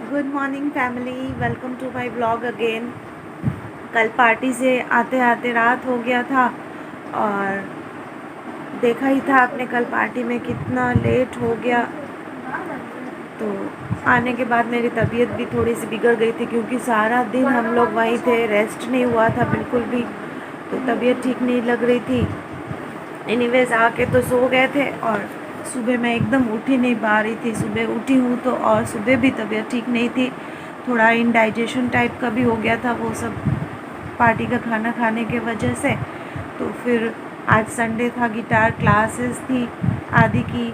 Good morning family, welcome to my blog again. कल party से आते आते रात हो गया था और देखा ही था आपने कल पार्टी में कितना लेट हो गया। तो आने के बाद मेरी तबीयत भी थोड़ी सी बिगड़ गई थी क्योंकि सारा दिन हम लोग वहीं थे, रेस्ट नहीं हुआ था बिल्कुल भी। तो तबीयत ठीक नहीं लग रही थी। एनीवेज आके तो सो गए थे और सुबह मैं एकदम उठ ही नहीं पा रही थी। सुबह उठी हूँ तो और सुबह भी तबीयत ठीक नहीं थी, थोड़ा इनडाइजेशन टाइप का भी हो गया था वो सब पार्टी का खाना खाने के वजह से। तो फिर आज संडे था, गिटार क्लासेस थी आदि की,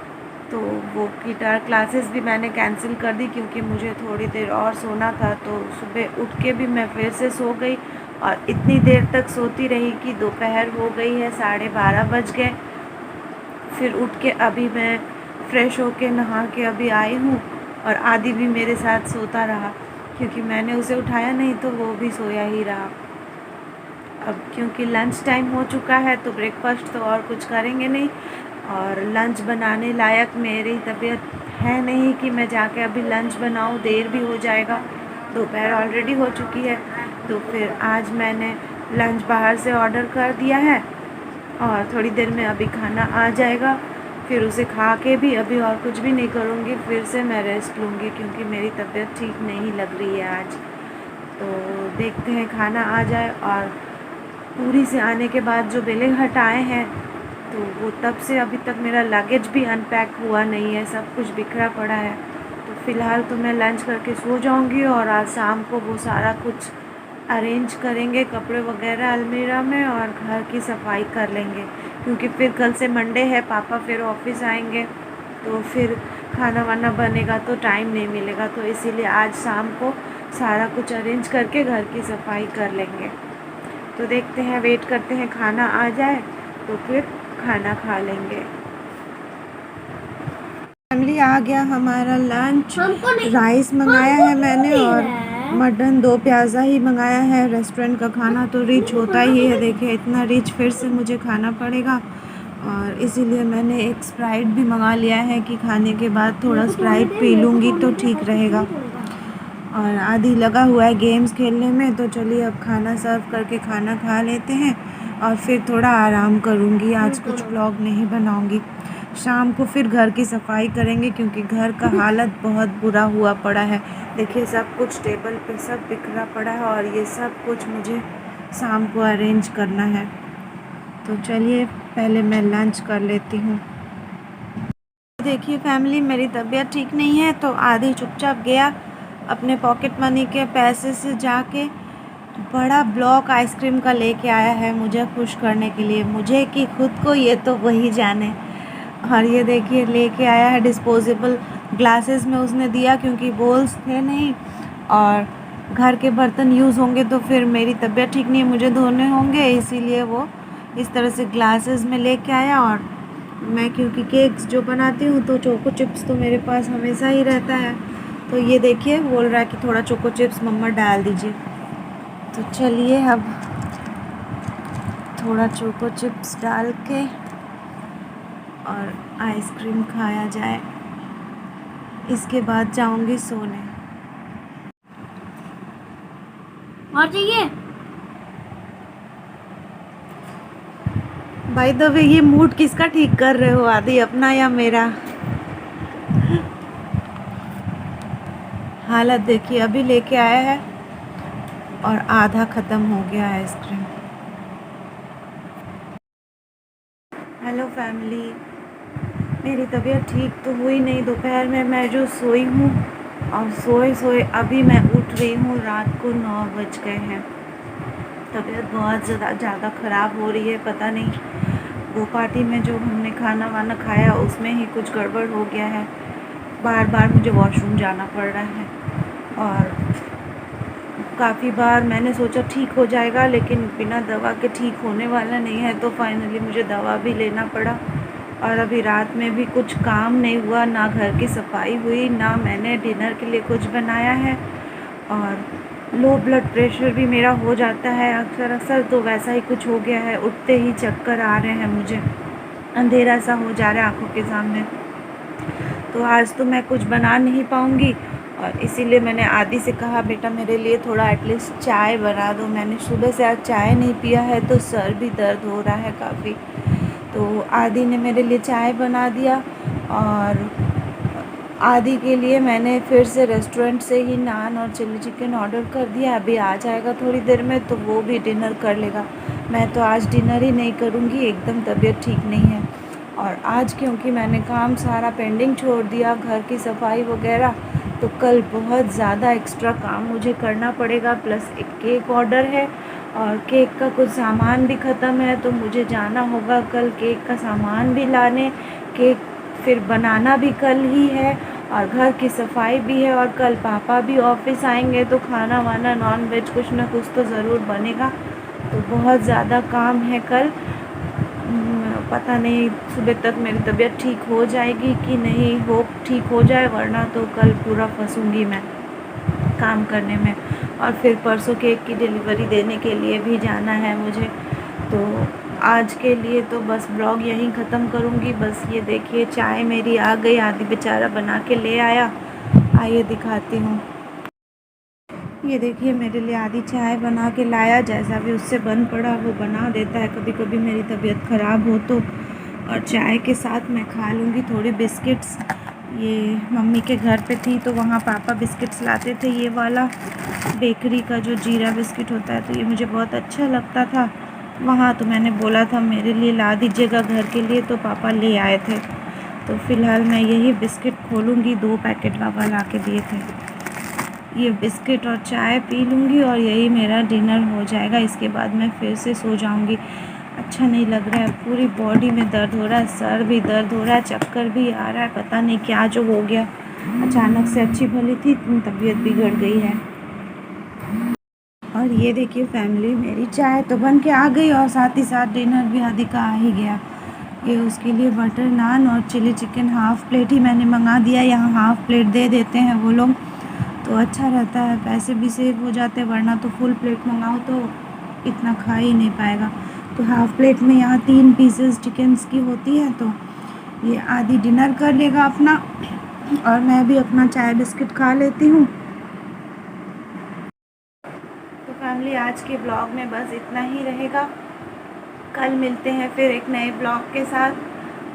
तो वो गिटार क्लासेस भी मैंने कैंसिल कर दी क्योंकि मुझे थोड़ी देर और सोना था। तो सुबह उठ के भी मैं फिर से सो गई और इतनी देर तक सोती रही कि दोपहर हो गई है, 12:30 बज गए। फिर उठ के अभी मैं फ़्रेश होके नहा के अभी आई हूँ और आदि भी मेरे साथ सोता रहा क्योंकि मैंने उसे उठाया नहीं तो वो भी सोया ही रहा। अब क्योंकि लंच टाइम हो चुका है तो ब्रेकफास्ट तो और कुछ करेंगे नहीं, और लंच बनाने लायक मेरी तबीयत है नहीं कि मैं जाके अभी लंच बनाऊँ, देर भी हो जाएगा, दोपहर ऑलरेडी हो चुकी है। तो फिर आज मैंने लंच बाहर से ऑर्डर कर दिया है और थोड़ी देर में अभी खाना आ जाएगा। फिर उसे खा के भी अभी और कुछ भी नहीं करूँगी, फिर से मैं रेस्ट लूँगी क्योंकि मेरी तबीयत ठीक नहीं लग रही है आज। तो देखते हैं खाना आ जाए। और पूरी से आने के बाद जो बेलेघाट आए हैं तो वो तब से अभी तक मेरा लगेज भी अनपैक हुआ नहीं है, सब कुछ बिखरा पड़ा है। तो फ़िलहाल तो मैं लंच करके सो जाऊँगी और आज शाम को वो सारा कुछ अरेंज करेंगे, कपड़े वगैरह अलमीरा में, और घर की सफाई कर लेंगे क्योंकि फिर कल से मंडे है, पापा फिर ऑफिस आएंगे तो फिर खाना वाना बनेगा तो टाइम नहीं मिलेगा। तो इसीलिए आज शाम को सारा कुछ अरेंज करके घर की सफाई कर लेंगे। तो देखते हैं, वेट करते हैं खाना आ जाए तो फिर खाना खा लेंगे। फैमिली आ गया हमारा लंच। राइस मंगाया है मैंने और मटन 2 प्याज़ा ही मंगाया है। रेस्टोरेंट का खाना तो रिच होता ही है, देखिए इतना रिच फिर से मुझे खाना पड़ेगा और इसीलिए मैंने एक स्प्राइट भी मंगा लिया है कि खाने के बाद थोड़ा स्प्राइट पी लूँगी तो ठीक रहेगा। और आदि लगा हुआ है गेम्स खेलने में, तो चलिए अब खाना सर्व करके खाना खा लेते हैं और फिर थोड़ा आराम करूँगी। आज कुछ व्लॉग नहीं बनाऊँगी। शाम को फिर घर की सफाई करेंगे क्योंकि घर का हालत बहुत बुरा हुआ पड़ा है। देखिए सब कुछ टेबल पे सब बिखरा पड़ा है और ये सब कुछ मुझे शाम को अरेंज करना है। तो चलिए पहले मैं लंच कर लेती हूँ। देखिए फैमिली, मेरी तबीयत ठीक नहीं है तो आदि चुपचाप गया अपने पॉकेट मनी के पैसे से जाके बड़ा ब्लॉक आइसक्रीम का लेके आया है मुझे खुश करने के लिए, मुझे कि खुद को, ये तो वही जाने। और ये देखिए लेके आया है डिस्पोजेबल ग्लासेस में उसने दिया क्योंकि बोल्स थे नहीं और घर के बर्तन यूज़ होंगे तो फिर मेरी तबीयत ठीक नहीं है, मुझे धोने होंगे, इसीलिए वो इस तरह से ग्लासेस में लेके आया। और मैं क्योंकि केक्स जो बनाती हूँ तो चोको चिप्स तो मेरे पास हमेशा ही रहता है, तो ये देखिए बोल रहा है कि थोड़ा चोको चिप्स मम्मा डाल दीजिए। तो चलिए अब थोड़ा चोको चिप्स डाल के और आइसक्रीम खाया जाए, इसके बाद जाऊंगी सोने। और चाहिए भाई, तो ये मूड किसका ठीक कर रहे हो आदि, अपना या मेरा? हालत देखिए, अभी लेके आया है और आधा ख़त्म हो गया आइसक्रीम। हेलो फैमिली, मेरी तबीयत ठीक तो हुई नहीं। दोपहर में मैं जो सोई हूँ और सोए सोए अभी मैं उठ रही हूँ, रात को 9 बज गए हैं। तबीयत बहुत ज़्यादा ख़राब हो रही है, पता नहीं वो पार्टी में जो हमने खाना वाना खाया उसमें ही कुछ गड़बड़ हो गया है। बार बार मुझे वॉशरूम जाना पड़ रहा है और काफ़ी बार मैंने सोचा ठीक हो जाएगा लेकिन बिना दवा के ठीक होने वाला नहीं है, तो फाइनली मुझे दवा भी लेना पड़ा। और अभी रात में भी कुछ काम नहीं हुआ, ना घर की सफाई हुई, ना मैंने डिनर के लिए कुछ बनाया है। और लो ब्लड प्रेशर भी मेरा हो जाता है अक्सर अक्सर, तो वैसा ही कुछ हो गया है, उठते ही चक्कर आ रहे हैं मुझे, अंधेरा सा हो जा रहा है आँखों के सामने। तो आज तो मैं कुछ बना नहीं पाऊँगी और इसीलिए मैंने आदि से कहा बेटा मेरे लिए थोड़ा एटलीस्ट चाय बना दो। मैंने सुबह से आज चाय नहीं पिया है तो सर भी दर्द हो रहा है काफ़ी। तो आदि ने मेरे लिए चाय बना दिया और आदि के लिए मैंने फिर से रेस्टोरेंट से ही नान और चिल्ली चिकन ऑर्डर कर दिया। अभी आ जाएगा थोड़ी देर में तो वो भी डिनर कर लेगा। मैं तो आज डिनर ही नहीं करूँगी, एकदम तबीयत ठीक नहीं है। और आज क्योंकि मैंने काम सारा पेंडिंग छोड़ दिया, घर की सफाई वगैरह, तो कल बहुत ज़्यादा एक्स्ट्रा काम मुझे करना पड़ेगा। प्लस एक केक ऑर्डर है और केक का कुछ सामान भी ख़त्म है, तो मुझे जाना होगा कल केक का सामान भी लाने। केक फिर बनाना भी कल ही है और घर की सफाई भी है। और कल पापा भी ऑफिस आएंगे तो खाना वाना नॉन वेज कुछ ना कुछ तो ज़रूर बनेगा। तो बहुत ज़्यादा काम है कल। पता नहीं सुबह तक मेरी तबीयत ठीक हो जाएगी कि नहीं, होप ठीक हो जाए, वरना तो कल पूरा फंसूँगी मैं काम करने में। और फिर परसों केक की डिलीवरी देने के लिए भी जाना है मुझे। तो आज के लिए तो बस ब्लॉग यहीं ख़त्म करूँगी। बस ये देखिए चाय मेरी आ गई, आदि बेचारा बना के ले आया। आइए दिखाती हूँ। ये देखिए मेरे लिए आदि चाय बना के लाया, जैसा भी उससे बन पड़ा वो बना देता है। कभी कभी मेरी तबीयत ख़राब हो तो। और चाय के साथ मैं खा लूँगी थोड़ी बिस्किट्स। ये मम्मी के घर पे थी तो वहाँ पापा बिस्किट्स लाते थे, ये वाला बेकरी का जो जीरा बिस्किट होता है, तो ये मुझे बहुत अच्छा लगता था वहाँ। तो मैंने बोला था मेरे लिए ला दीजिएगा घर के लिए, तो पापा ले आए थे। तो फ़िलहाल मैं यही बिस्किट खोलूँगी, 2 पैकेट पापा ला के दिए थे। ये बिस्किट और चाय पी लूँगी और यही मेरा डिनर हो जाएगा। इसके बाद मैं फिर से सो जाऊँगी। अच्छा नहीं लग रहा है, पूरी बॉडी में दर्द हो रहा है, सर भी दर्द हो रहा है, चक्कर भी आ रहा है, पता नहीं क्या जो हो गया। अचानक से अच्छी भली थी, तबीयत बिगड़ गई है। और ये देखिए फैमिली, मेरी चाय तो बन के आ गई और साथ ही साथ डिनर भी आदि का आ ही गया। ये उसके लिए बटर नान और चिली चिकन हाफ़ प्लेट ही मैंने मंगा दिया। यहाँ हाफ़ प्लेट दे देते हैं वो लोग, तो अच्छा रहता है, पैसे भी सेव हो जाते हैं। वरना तो फुल प्लेट मंगाओ तो इतना खा ही नहीं पाएगा। तो हाफ़ प्लेट में यहाँ 3 पीसेस चिकन्स की होती है। तो ये आदि डिनर कर लेगा अपना और मैं भी अपना चाय बिस्किट खा लेती हूँ। तो फैमिली आज के ब्लॉग में बस इतना ही रहेगा। कल मिलते हैं फिर एक नए ब्लॉग के साथ।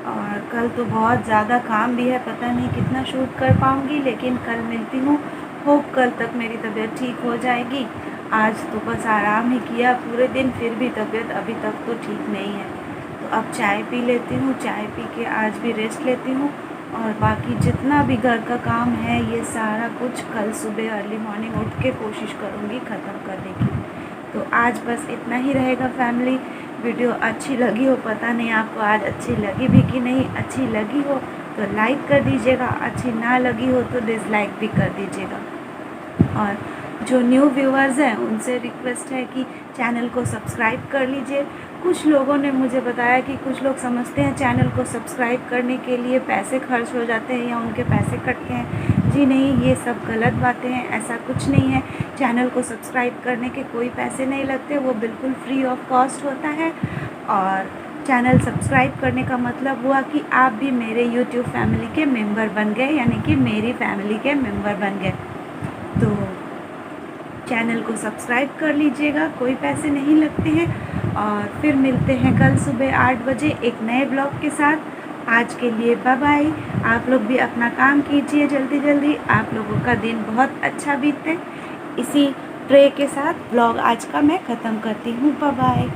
और कल तो बहुत ज़्यादा काम भी है, पता नहीं कितना शूट कर पाऊँगी, लेकिन कल मिलती हूँ। होप कल तक मेरी तबीयत ठीक हो जाएगी। आज तो बस आराम ही किया पूरे दिन, फिर भी तबीयत अभी तक तो ठीक नहीं है। तो अब चाय पी लेती हूँ, चाय पी के आज भी रेस्ट लेती हूँ। और बाकी जितना भी घर का काम है ये सारा कुछ कल सुबह अर्ली मॉर्निंग उठ के कोशिश करूँगी ख़त्म करने की। तो आज बस इतना ही रहेगा फैमिली। वीडियो अच्छी लगी हो, पता नहीं आपको आज अच्छी लगी भी कि नहीं, अच्छी लगी हो तो लाइक कर दीजिएगा, अच्छी ना लगी हो तो डिसलाइक भी कर दीजिएगा। और जो न्यू व्यूअर्स हैं उनसे रिक्वेस्ट है कि चैनल को सब्सक्राइब कर लीजिए। कुछ लोगों ने मुझे बताया कि कुछ लोग समझते हैं चैनल को सब्सक्राइब करने के लिए पैसे खर्च हो जाते हैं या उनके पैसे कटते हैं। जी नहीं, ये सब गलत बातें हैं, ऐसा कुछ नहीं है। चैनल को सब्सक्राइब करने के कोई पैसे नहीं लगते, वो बिल्कुल फ्री ऑफ कॉस्ट होता है। और चैनल सब्सक्राइब करने का मतलब हुआ कि आप भी मेरे यूट्यूब फैमिली के मेंबर बन गए, यानी कि मेरी फैमिली के मेंबर बन गए। तो चैनल को सब्सक्राइब कर लीजिएगा, कोई पैसे नहीं लगते हैं। और फिर मिलते हैं कल सुबह 8 बजे एक नए ब्लॉग के साथ। आज के लिए बाय बाय। आप लोग भी अपना काम कीजिए जल्दी जल्दी, आप लोगों का दिन बहुत अच्छा बीते। इसी प्रे के साथ ब्लॉग आज का मैं ख़त्म करती हूँ। Bye bye.